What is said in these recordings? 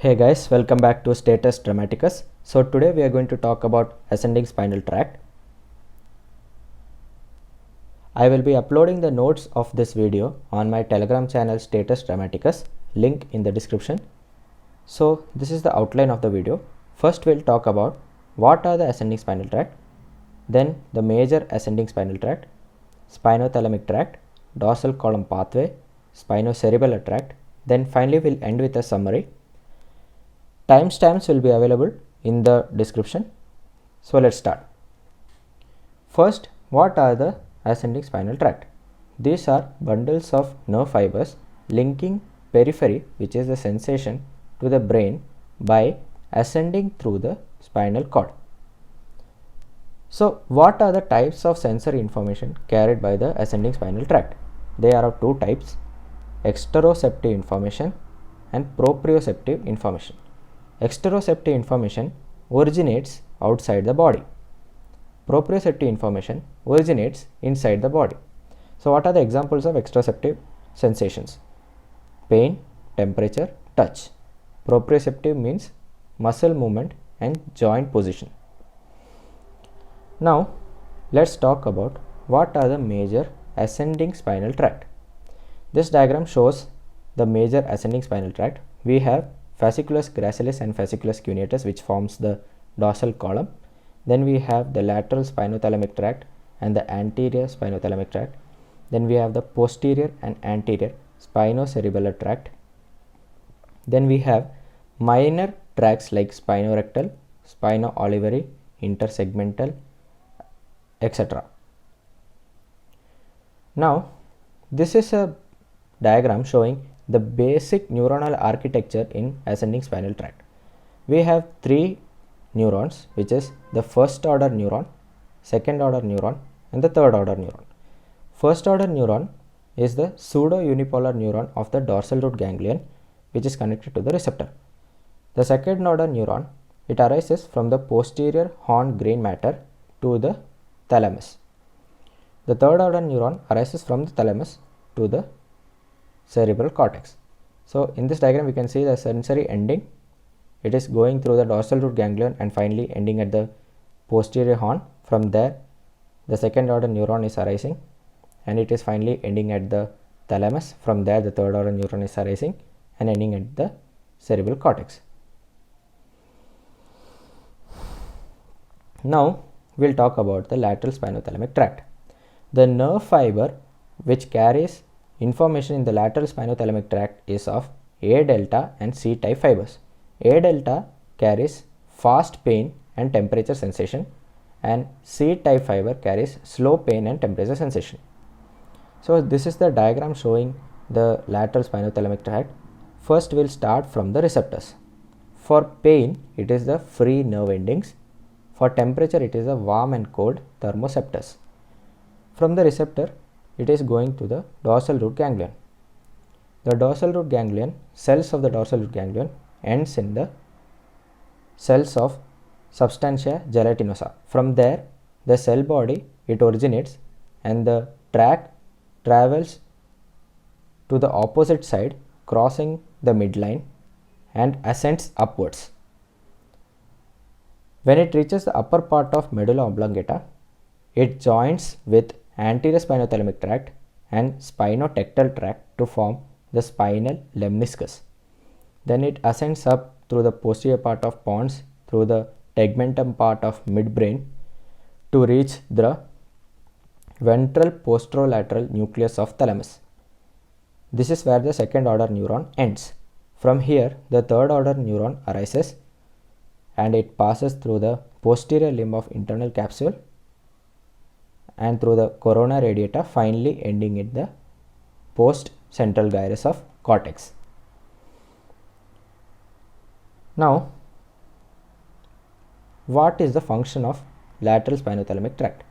Hey guys, welcome back to Status Dramaticus. So today we are going to talk about ascending spinal tract. I will be uploading the notes of this video on my Telegram channel Status Dramaticus, link in the description. So this is the outline of the video. First we'll talk about what are the ascending spinal tract, then the major ascending spinal tract, spinothalamic tract, dorsal column pathway, spinocerebellar tract, then finally we'll end with a summary. Timestamps will be available in the description. So let's start. First, what are the ascending spinal tract? These are bundles of nerve fibers linking periphery, which is the sensation, to the brain by ascending through the spinal cord. So what are the types of sensory information carried by the ascending spinal tract? They are of two types: exteroceptive information and proprioceptive information. Exteroceptive information originates outside the body. Proprioceptive information originates inside the body. So what are the examples of exteroceptive sensations? Pain, temperature, touch. Proprioceptive means muscle movement and joint position. Now let's talk about what are the major ascending spinal tract. This diagram shows the major ascending spinal tract. We have fasciculus gracilis and fasciculus cuneatus, which forms the dorsal column. Then we have the lateral spinothalamic tract and the anterior spinothalamic tract. Then we have the posterior and anterior spinocerebellar tract. Then we have minor tracts like spinorectal, spinoolivary, intersegmental, etc. Now this is a diagram showing the basic neuronal architecture in ascending spinal tract. We have three neurons, which is the first order neuron, second order neuron and the third order neuron. First order neuron is the pseudo unipolar neuron of the dorsal root ganglion, which is connected to the receptor. The second order neuron, it arises from the posterior horn grain matter to the thalamus. The third order neuron arises from the thalamus to the cerebral cortex. So in this diagram we can see the sensory ending. It is going through the dorsal root ganglion and finally ending at the posterior horn. From there the second order neuron is arising and it is finally ending at the thalamus. From there the third order neuron is arising and ending at the cerebral cortex. Now we'll talk about the lateral spinothalamic tract. The nerve fiber which carries information in the lateral spinothalamic tract is of A delta and C type fibers. A delta carries fast pain and temperature sensation and C type fiber carries slow pain and temperature sensation. So this is the diagram showing the lateral spinothalamic tract. First we'll start from the receptors. For pain it is the free nerve endings. For temperature it is the warm and cold thermoceptors. From the receptor it is going to the dorsal root ganglion. The dorsal root ganglion, cells of the dorsal root ganglion ends in the cells of substantia gelatinosa. From there the cell body it originates and the tract travels to the opposite side, crossing the midline and ascends upwards. When it reaches the upper part of medulla oblongata, it joins with anterior spinothalamic tract and spinotectal tract to form the spinal lemniscus. Then it ascends up through the posterior part of pons through the tegmentum part of midbrain to reach the ventral posterolateral nucleus of thalamus. This is where the second order neuron ends. From here the third order neuron arises and it passes through the posterior limb of internal capsule and through the corona radiata, finally ending in the post central gyrus of cortex. Now what is the function of lateral spinothalamic tract?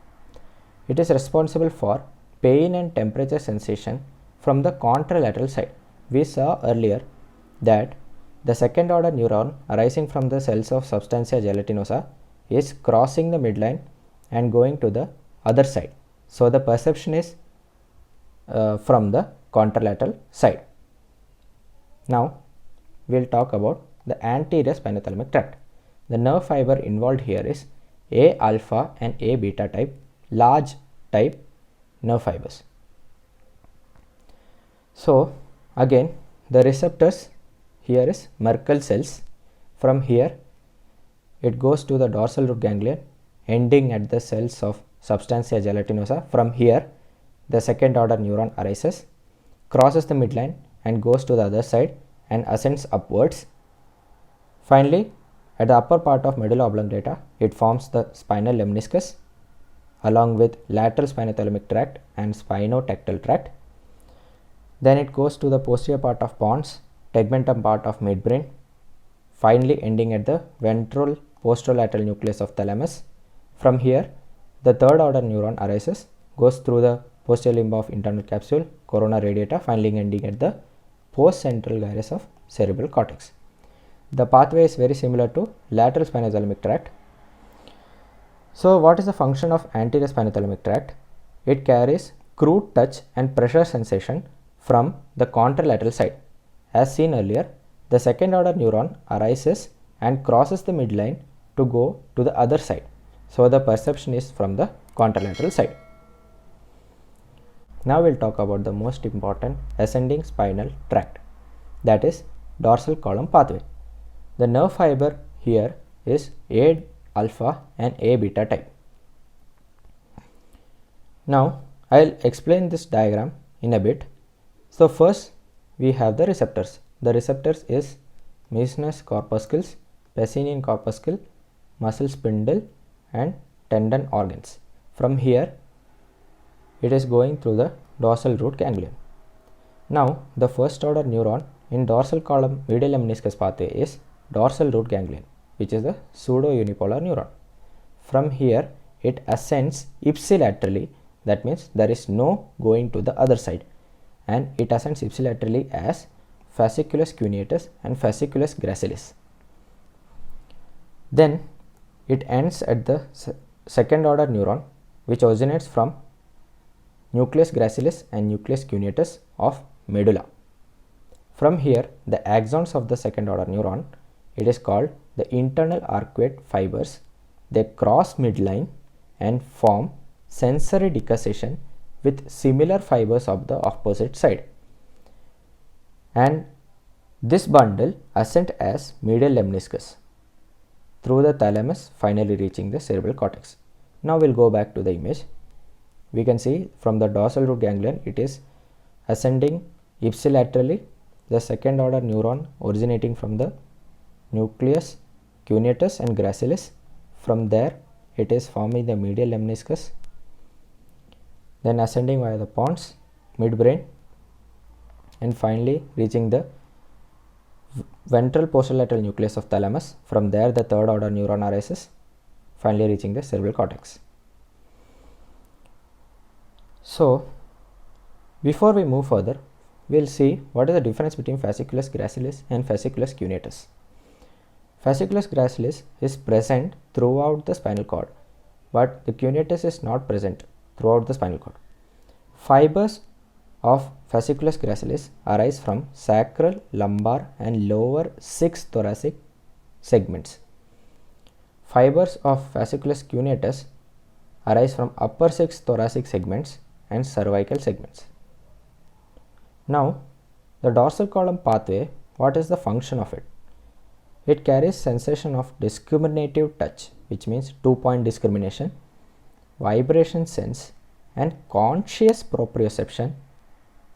It is responsible for pain and temperature sensation from the contralateral side. We saw earlier that the second order neuron arising from the cells of substantia gelatinosa is crossing the midline and going to the other side. So the perception is from the contralateral side. Now we will talk about the anterior spinothalamic tract. The nerve fiber involved here is A alpha and A beta type, large type nerve fibers. So again, the receptors here is Merkel cells. From here it goes to the dorsal root ganglion, ending at the cells of substantia gelatinosa. From here the second order neuron arises, crosses the midline and goes to the other side and ascends upwards. Finally, at the upper part of medulla oblongata, it forms the spinal lemniscus along with lateral spinothalamic tract and spinotectal tract. Then it goes to the posterior part of pons, tegmentum part of midbrain, finally ending at the ventral posterolateral nucleus of thalamus. From here, the third order neuron arises, goes through the posterior limb of internal capsule, corona radiata, finally ending at the postcentral gyrus of cerebral cortex. The pathway is very similar to lateral spinothalamic tract. So what is the function of anterior spinothalamic tract? It carries crude touch and pressure sensation from the contralateral side. As seen earlier, the second order neuron arises and crosses the midline to go to the other side. So the perception is from the contralateral side. Now we'll talk about the most important ascending spinal tract, that is dorsal column pathway. The nerve fiber here is A alpha and A beta type. Now I'll explain this diagram in a bit. So first we have the receptors. The receptors is mucinous corpuscles, Pacinian corpuscle, muscle spindle and tendon organs. From here it is going through the dorsal root ganglion. Now the first order neuron in dorsal column medial lemniscus pathway is dorsal root ganglion, which is the pseudo unipolar neuron. From here it ascends ipsilaterally, that means there is no going to the other side, and it ascends ipsilaterally as fasciculus cuneatus and fasciculus gracilis. Then it ends at the second order neuron, which originates from nucleus gracilis and nucleus cuneatus of medulla. From here the axons of the second order neuron, it is called the internal arcuate fibers. They cross midline and form sensory decussation with similar fibers of the opposite side, and this bundle ascend as medial lemniscus through the thalamus, finally reaching the cerebral cortex. Now we'll go back to the image. We can see from the dorsal root ganglion it is ascending ipsilaterally, the second order neuron originating from the nucleus cuneatus and gracilis. From there it is forming the medial lemniscus, then ascending via the pons, midbrain, and finally reaching the ventral posterolateral nucleus of thalamus. From there the third order neuron arises, finally reaching the cerebral cortex. So before we move further, we'll see what is the difference between fasciculus gracilis and fasciculus cuneatus. Fasciculus gracilis is present throughout the spinal cord, but the cuneatus is not present throughout the spinal cord. Fibers of fasciculus gracilis arise from sacral, lumbar and lower 6 thoracic segments. Fibers of fasciculus cuneatus arise from upper 6 thoracic segments and cervical segments. Now the dorsal column pathway, what is the function of it? It carries sensation of discriminative touch, which means 2-point discrimination, vibration sense and conscious proprioception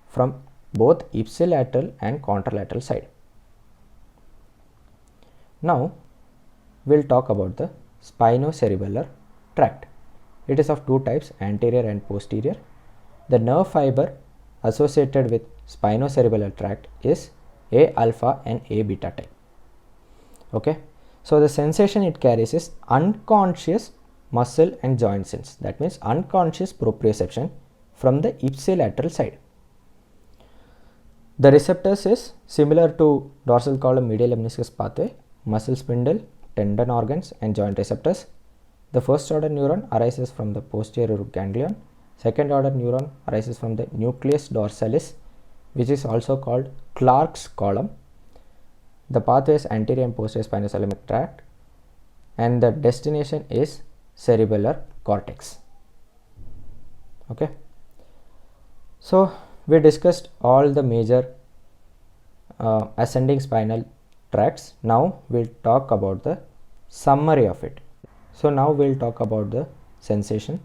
from both ipsilateral and contralateral side. Now we'll talk about the spinocerebellar tract. It is of two types, anterior and posterior. The nerve fiber associated with spinocerebellar tract is A alpha and A beta type. Okay, so the sensation it carries is unconscious muscle and joint sense, that means unconscious proprioception from the ipsilateral side. The receptors is similar to dorsal column medial lemniscus pathway, muscle spindle, tendon organs and joint receptors. The first order neuron arises from the posterior root ganglion. Second order neuron arises from the nucleus dorsalis, which is also called Clark's column. The pathway is anterior and posterior spinothalamic tract, and the destination is cerebellar cortex. Okay, so we discussed all the major ascending spinal tracts. Now we'll talk about the summary of it. So now we'll talk about the sensation,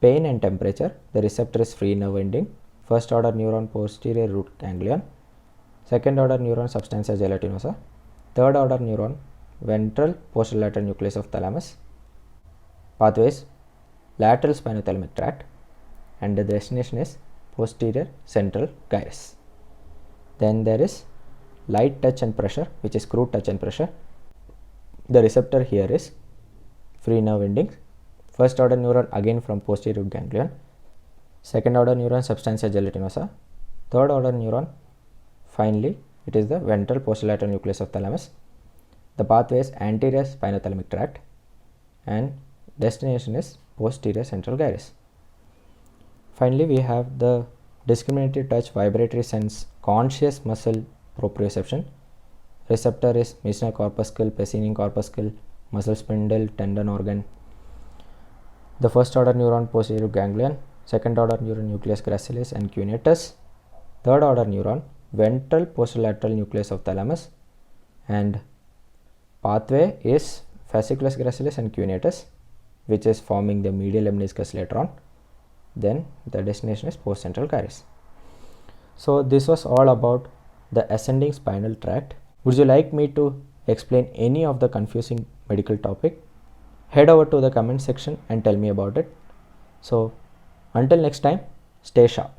pain and temperature. The receptor is free nerve ending. First order neuron, posterior root ganglion. Second order neuron, substantia gelatinosa. Third order neuron, ventral posterolateral nucleus of thalamus. Pathways, lateral spinothalamic tract, and the destination is posterior central gyrus. Then there is light touch and pressure, which is crude touch and pressure. The receptor here is free nerve endings. First order neuron again from posterior ganglion. Second order neuron, substantia gelatinosa. Third order neuron, finally it is the ventral posterolateral nucleus of thalamus. The pathway is anterior spinothalamic tract, and destination is posterior central gyrus. Finally, we have the discriminatory touch, vibratory sense, conscious muscle proprioception. Receptor is Meissner corpuscle, Pacini corpuscle, muscle spindle, tendon organ. The first order neuron, posterior ganglion. Second order neuron, nucleus gracilis and cuneatus. Third order neuron, ventral posterolateral nucleus of thalamus, and pathway is fasciculus gracilis and cuneatus, which is forming the medial lemniscus later on. Then the destination is post central gyrus. So this was all about the ascending spinal tract. Would you like me to explain any of the confusing medical topic? Head over to the comment section and tell me about it. So until next time, stay sharp.